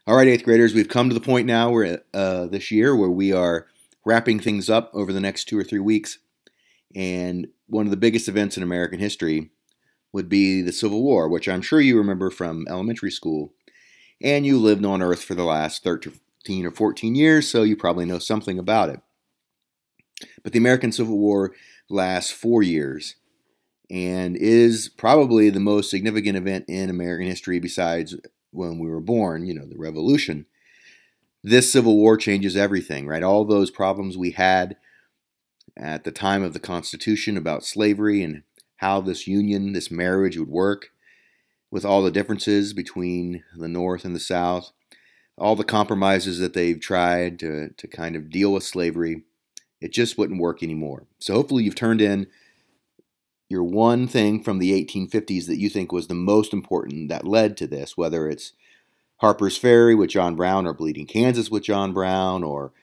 All right, eighth graders, we've come to the point now where this year where we are wrapping things up over the next 2 or 3 weeks. And one of the biggest events in American history would be the Civil War, which I'm sure you remember from elementary school. And you lived on Earth for the last 13 or 14 years, so you probably know something about it. But the American Civil War lasts 4 years and is probably the most significant event in American history besides when we were born, the Revolution. This Civil War changes everything, right? All those problems we had at the time of the Constitution about slavery and how this union, this marriage would work, with all the differences between the North and the South, all the compromises that they've tried to kind of deal with slavery, it just wouldn't work anymore. So hopefully you've turned in your one thing from the 1850s that you think was the most important that led to this, whether it's Harper's Ferry with John Brown or Bleeding Kansas with John Brown or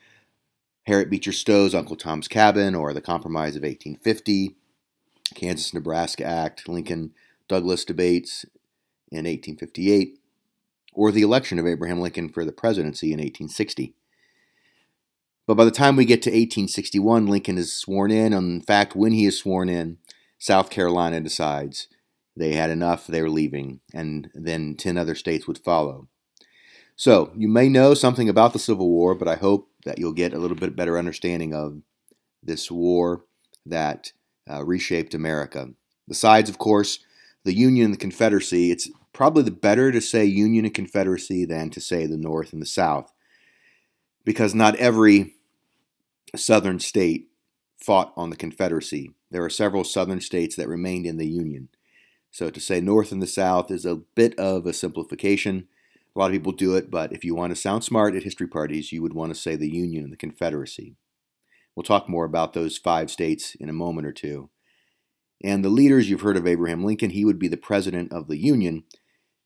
Harriet Beecher Stowe's Uncle Tom's Cabin or the Compromise of 1850, Kansas-Nebraska Act, Lincoln-Douglas debates in 1858, or the election of Abraham Lincoln for the presidency in 1860. But by the time we get to 1861, Lincoln is sworn in, and in fact, when he is sworn in, South Carolina decides they had enough, they were leaving, and then 10 other states would follow. So, you may know something about the Civil War, but I hope that you'll get a little bit better understanding of this war that reshaped America. Besides, of course, the Union and the Confederacy, it's probably better to say Union and Confederacy than to say the North and the South, because not every Southern state fought on the Confederacy. There are several Southern states that remained in the Union. So to say North and the South is a bit of a simplification. A lot of people do it, but if you want to sound smart at history parties, you would want to say the Union and the Confederacy. We'll talk more about those 5 states in a moment or two. And the leaders, you've heard of Abraham Lincoln. He would be the president of the Union.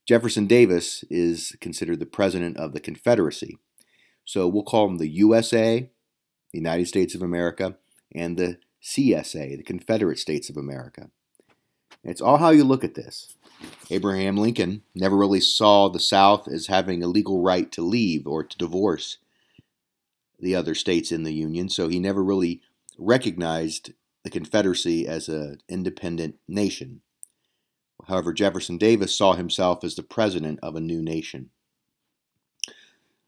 Jefferson Davis is considered the president of the Confederacy. So we'll call them the USA, the United States of America, and the CSA, the Confederate States of America. It's all how you look at this. Abraham Lincoln never really saw the South as having a legal right to leave or to divorce the other states in the Union, so he never really recognized the Confederacy as an independent nation. However, Jefferson Davis saw himself as the president of a new nation.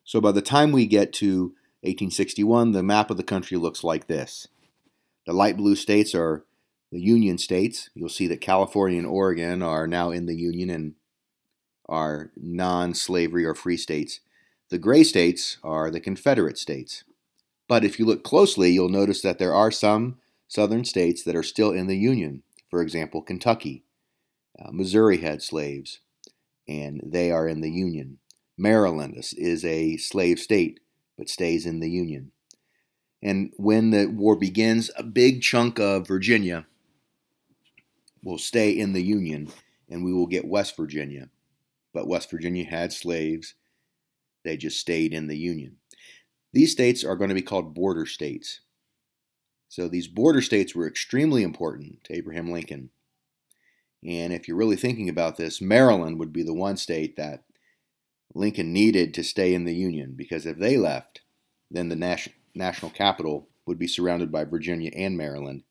So by the time we get to 1861, the map of the country looks like this. The light blue states are the Union states. You'll see that California and Oregon are now in the Union and are non-slavery or free states. The gray states are the Confederate states. But if you look closely, you'll notice that there are some southern states that are still in the Union. For example, Kentucky. Missouri had slaves, and they are in the Union. Maryland is a slave state, but stays in the Union. And when the war begins, a big chunk of Virginia will stay in the Union, and we will get West Virginia. But West Virginia had slaves. They just stayed in the Union. These states are going to be called border states. So these border states were extremely important to Abraham Lincoln. And if you're really thinking about this, Maryland would be the one state that Lincoln needed to stay in the Union, because if they left, then the national capital would be surrounded by Virginia and Maryland,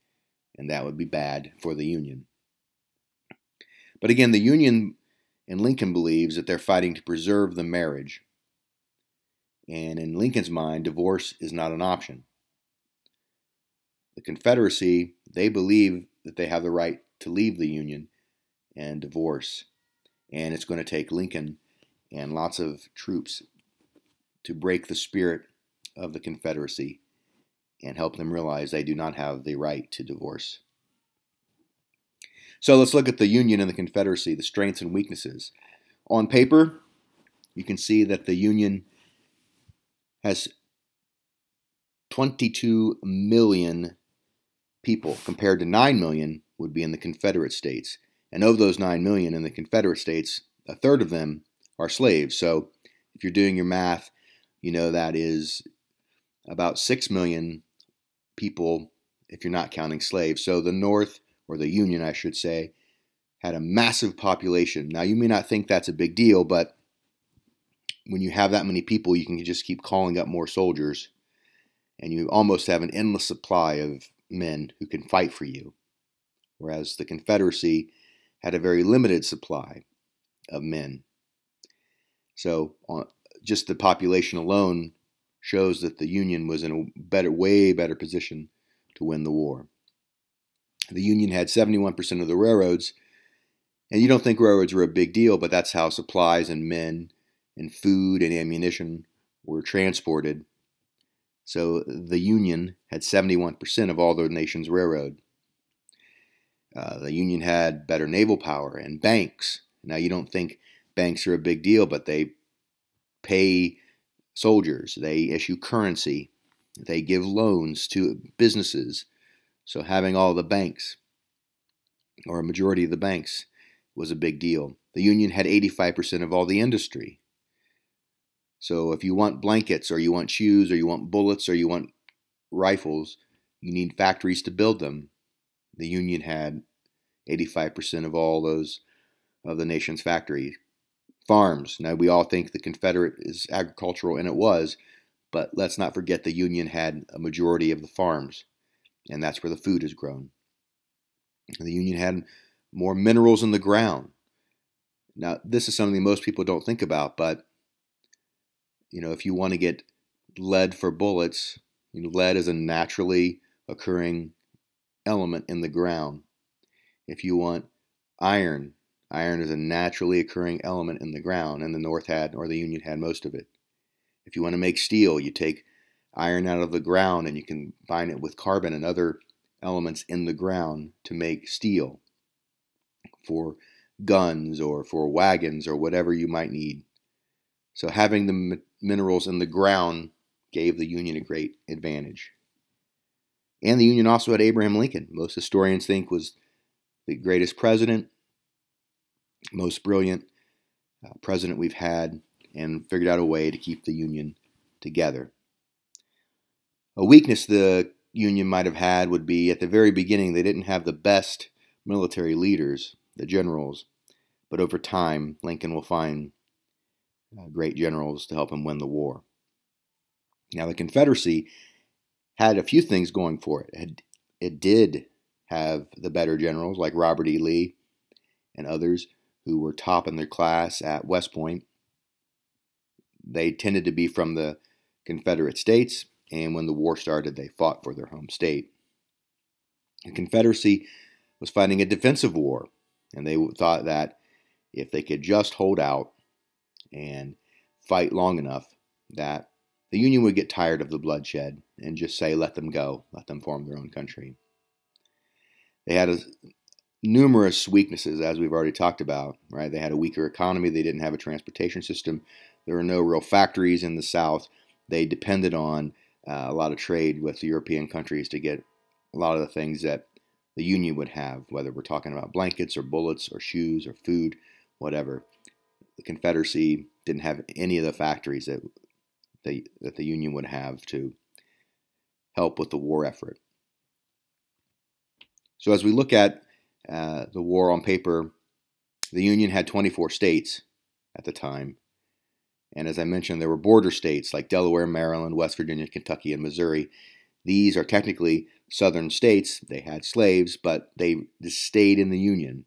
and that would be bad for the Union. But again, the Union and Lincoln believes that they're fighting to preserve the marriage. And in Lincoln's mind, divorce is not an option. The Confederacy, they believe that they have the right to leave the Union and divorce. And it's going to take Lincoln and lots of troops to break the spirit of the Confederacy and help them realize they do not have the right to divorce. So let's look at the Union and the Confederacy, the strengths and weaknesses. On paper, you can see that the Union has 22 million people compared to 9 million would be in the Confederate States. And of those 9 million in the Confederate States, a third of them are slaves. So if you're doing your math, you know that is about 6 million people if you're not counting slaves. So the North, or the Union I should say, had a massive population. Now you may not think that's a big deal, but when you have that many people, you can just keep calling up more soldiers, and you almost have an endless supply of men who can fight for you. Whereas the Confederacy had a very limited supply of men. So just the population alone shows that the Union was in a way better position to win the war. The Union had 71% of the railroads, and you don't think railroads were a big deal, but that's how supplies and men and food and ammunition were transported. So the Union had 71% of all the nation's railroad. The Union had better naval power and banks. Now, you don't think banks are a big deal, but they pay soldiers, they issue currency, they give loans to businesses. So having all the banks, or a majority of the banks, was a big deal. The Union had 85% of all the industry. So if you want blankets, or you want shoes, or you want bullets, or you want rifles, you need factories to build them. The Union had 85% of all those of the nation's factories. Farms. Now, we all think the Confederate is agricultural, and it was, but let's not forget the Union had a majority of the farms, and that's where the food is grown. The Union had more minerals in the ground. Now, this is something most people don't think about, but if you want to get lead for bullets, lead is a naturally occurring element in the ground. If you want iron, iron is a naturally occurring element in the ground, and the North had, or the Union had, most of it. If you want to make steel, you take iron out of the ground and you combine it with carbon and other elements in the ground to make steel for guns or for wagons or whatever you might need. So having the minerals in the ground gave the Union a great advantage. And the Union also had Abraham Lincoln. Most historians think was the greatest president, most brilliant president we've had, and figured out a way to keep the Union together. A weakness the Union might have had would be at the very beginning, they didn't have the best military leaders, the generals, but over time, Lincoln will find great generals to help him win the war. Now, the Confederacy had a few things going for it. It did have the better generals like Robert E. Lee and others who were top in their class at West Point. They tended to be from the Confederate States, and when the war started, they fought for their home state. The Confederacy was fighting a defensive war, and they thought that if they could just hold out and fight long enough, that the Union would get tired of the bloodshed and just say, let them go, let them form their own country. They had numerous weaknesses, as we've already talked about, right? They had a weaker economy. They didn't have a transportation system. There were no real factories in the South. They depended on a lot of trade with European countries to get a lot of the things that the Union would have, whether we're talking about blankets or bullets or shoes or food, whatever. The Confederacy didn't have any of the factories that the Union would have to help with the war effort. So as we look at the war on paper, the Union had 24 states at the time. And as I mentioned, there were border states like Delaware, Maryland, West Virginia, Kentucky, and Missouri. These are technically southern states. They had slaves, but they just stayed in the Union.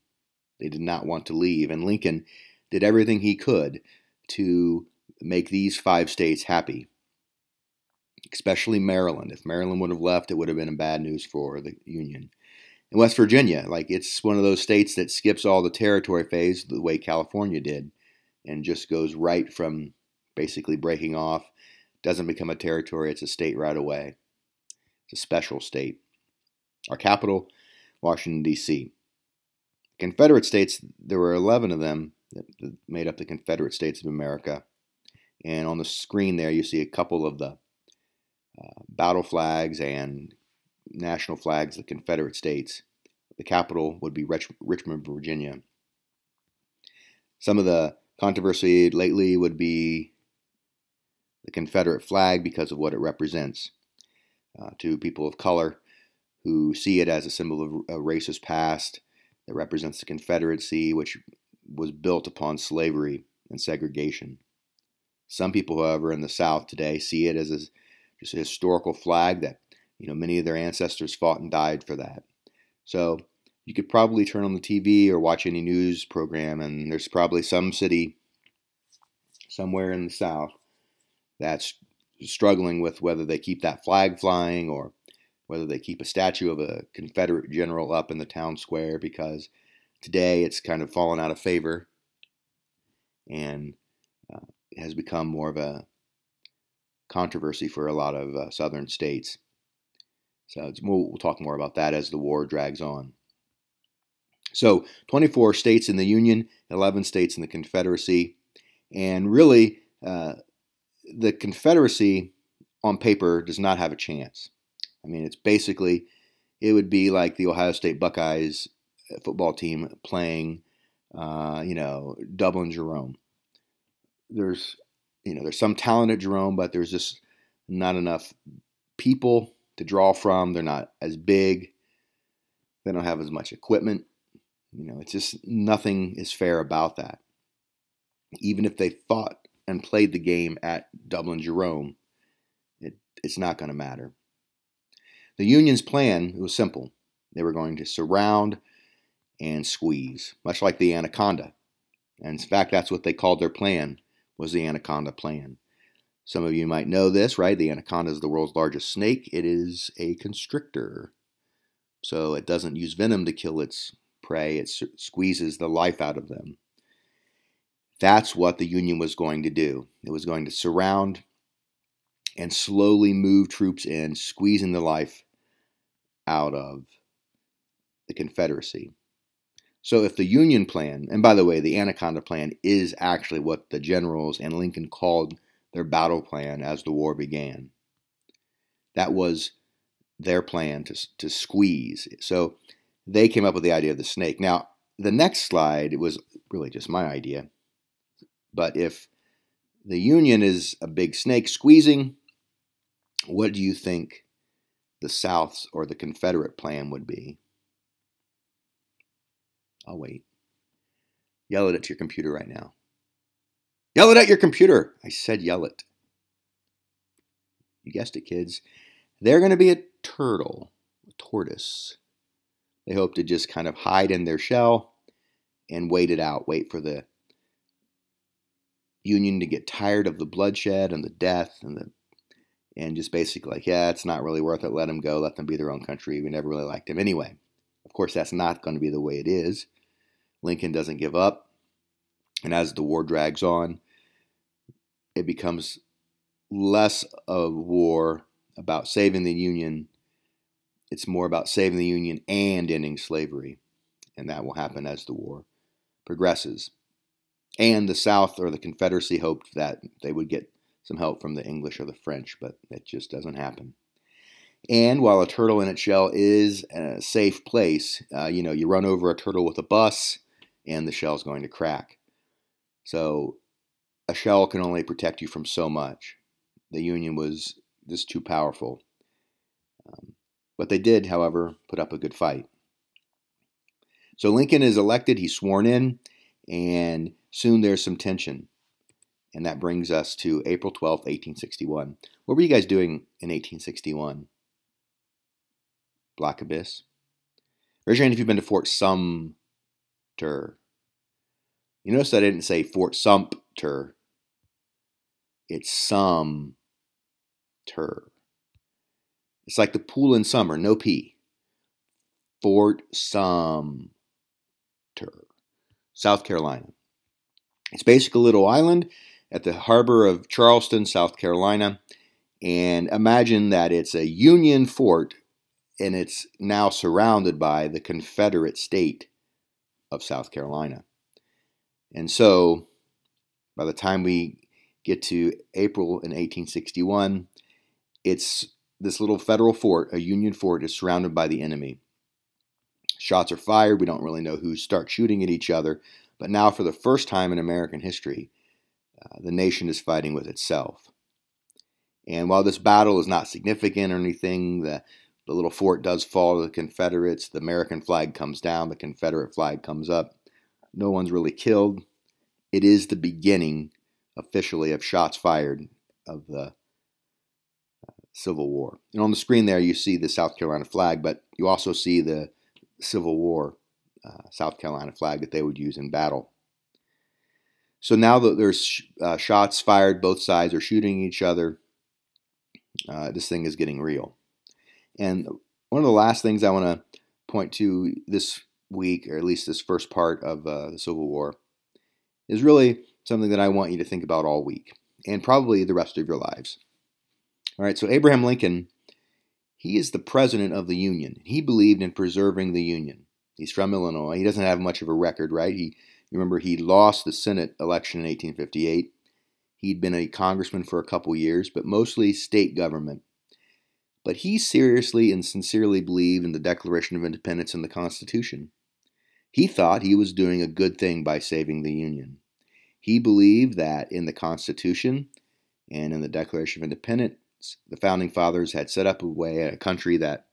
They did not want to leave. And Lincoln did everything he could to make these 5 states happy, especially Maryland. If Maryland would have left, it would have been bad news for the Union. And West Virginia, it's one of those states that skips all the territory phase the way California did and just goes right from basically breaking off, doesn't become a territory, it's a state right away. It's a special state. Our capital, Washington, D.C. Confederate states, there were 11 of them that made up the Confederate States of America. And on the screen there, you see a couple of the battle flags and national flags of the Confederate States. The capital would be Richmond, Virginia. Some of the controversy lately would be the Confederate flag because of what it represents to people of color who see it as a symbol of a racist past that represents the Confederacy, which was built upon slavery and segregation. Some people, however, in the South today see it as just a historical flag that, many of their ancestors fought and died for that. So you could probably turn on the TV or watch any news program, and there's probably some city somewhere in the South that's struggling with whether they keep that flag flying or whether they keep a statue of a Confederate general up in the town square, because today it's kind of fallen out of favor and it has become more of a controversy for a lot of southern states. So we'll talk more about that as the war drags on. So 24 states in the Union, 11 states in the Confederacy, and really the Confederacy on paper does not have a chance. I mean, it would be like the Ohio State Buckeyes football team playing, Dublin Jerome. There's some talent at Jerome, but there's just not enough people to draw from. They're not as big. They don't have as much equipment. It's just nothing is fair about that. Even if they fought and played the game at Dublin Jerome, it's not going to matter. The Union's plan was simple. They were going to surround and squeeze, much like the Anaconda. And in fact, that's what they called their plan, was the Anaconda plan. Some of you might know this, right? The anaconda is the world's largest snake. It is a constrictor. So it doesn't use venom to kill its prey. It squeezes the life out of them. That's what the Union was going to do. It was going to surround and slowly move troops in, squeezing the life out of the Confederacy. So if the Union plan, and by the way, the Anaconda plan is actually what the generals and Lincoln called their battle plan as the war began. That was their plan to squeeze. So they came up with the idea of the snake. Now, the next slide, it was really just my idea. But if the Union is a big snake squeezing, what do you think the South's or the Confederate plan would be? I'll wait. Yell it at your computer right now. Yell it at your computer. I said yell it. You guessed it, kids. They're going to be a turtle, a tortoise. They hope to just kind of hide in their shell and wait it out. Wait for the Union to get tired of the bloodshed and the death and just basically like, yeah, it's not really worth it. Let them go. Let them be their own country. We never really liked them anyway. Of course, that's not going to be the way it is. Lincoln doesn't give up. And as the war drags on, it becomes less a war about saving the Union. It's more about saving the Union and ending slavery. And that will happen as the war progresses. And the South or the Confederacy hoped that they would get some help from the English or the French, but it just doesn't happen. And while a turtle in its shell is a safe place, you run over a turtle with a bus and the shell's going to crack. So a shell can only protect you from so much. The Union was just too powerful. But they did, however, put up a good fight. So Lincoln is elected, he's sworn in, and soon there's some tension. And that brings us to April 12th, 1861. What were you guys doing in 1861? Black Abyss? Raise your hand if you've been to Fort Sumter. You notice I didn't say Fort Sumter. It's Sumter. It's like the pool in summer, no P. Fort Sumter, South Carolina. It's basically a little island at the harbor of Charleston, South Carolina. And imagine that it's a Union fort and it's now surrounded by the Confederate state of South Carolina. And so by the time we get to April in 1861, it's this little federal fort, a Union fort, is surrounded by the enemy. Shots are fired. We don't really know who starts shooting at each other. But now, for the first time in American history, the nation is fighting with itself. And while this battle is not significant or anything, the little fort does fall to the Confederates. The American flag comes down. The Confederate flag comes up. No one's really killed. It is the beginning officially of shots fired of the Civil War. And on the screen there, you see the South Carolina flag, but you also see the Civil War South Carolina flag that they would use in battle. So now that there's shots fired, both sides are shooting each other. This thing is getting real. And one of the last things I want to point to this week, or at least this first part of the Civil War, is really something that I want you to think about all week, and probably the rest of your lives. All right, so Abraham Lincoln, he is the president of the Union. He believed in preserving the Union. He's from Illinois. He doesn't have much of a record, right? You remember he lost the Senate election in 1858. He'd been a congressman for a couple years, but mostly state government. But he seriously and sincerely believed in the Declaration of Independence and the Constitution. He thought he was doing a good thing by saving the Union. He believed that in the Constitution and in the Declaration of Independence, the Founding Fathers had set up a country that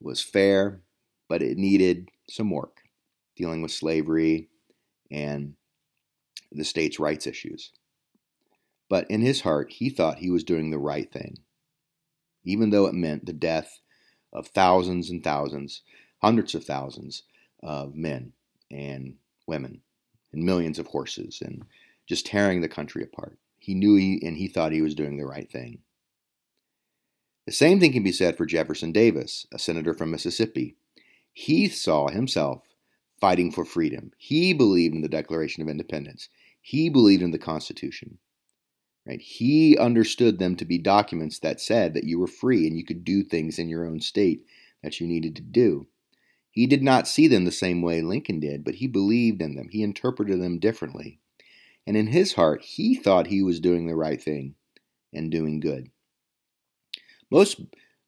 was fair, but it needed some work, dealing with slavery and the states' rights issues. But in his heart, he thought he was doing the right thing, even though it meant the death of thousands and thousands, hundreds of thousands of men and women and millions of horses and just tearing the country apart. He knew he thought he was doing the right thing. The same thing can be said for Jefferson Davis, a senator from Mississippi. He saw himself fighting for freedom. He believed in the Declaration of Independence. He believed in the Constitution. Right? He understood them to be documents that said that you were free and you could do things in your own state that you needed to do. He did not see them the same way Lincoln did, but he believed in them. He interpreted them differently. And in his heart, he thought he was doing the right thing and doing good. Most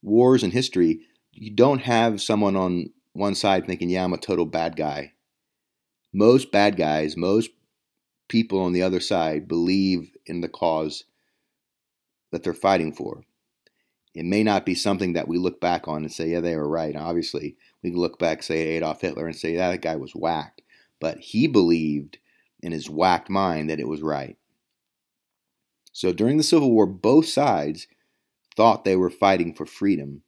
wars in history, you don't have someone on one side thinking, yeah, I'm a total bad guy. Most bad guys, most people on the other side believe in the cause that they're fighting for. It may not be something that we look back on and say, yeah, they were right. Obviously, we can look back, say, Adolf Hitler and say, yeah, that guy was whacked. But he believed in his whacked mind that it was right. So during the Civil War, both sides thought they were fighting for freedom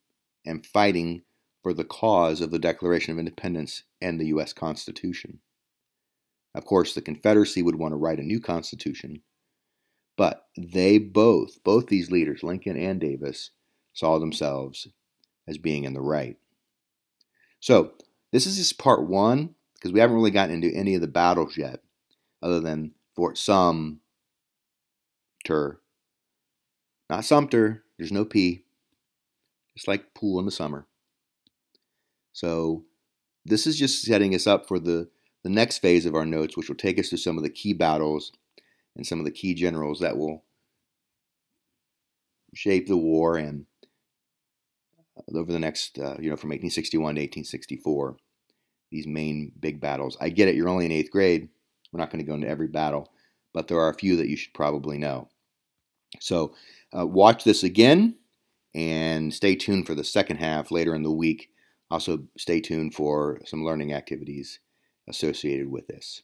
and fighting for the cause of the Declaration of Independence and the U.S. Constitution. Of course, the Confederacy would want to write a new Constitution, but they both these leaders, Lincoln and Davis, saw themselves as being in the right. So this is just part one, because we haven't really gotten into any of the battles yet, other than Fort Sumter. Not Sumter, there's no P. It's like pool in the summer. So this is just setting us up for the next phase of our notes, which will take us to some of the key battles and some of the key generals that will shape the war and over the next, from 1861 to 1864, these main big battles. I get it, you're only in 8th grade. We're not going to go into every battle, but there are a few that you should probably know. So watch this again and stay tuned for the second half later in the week. Also, stay tuned for some learning activities associated with this.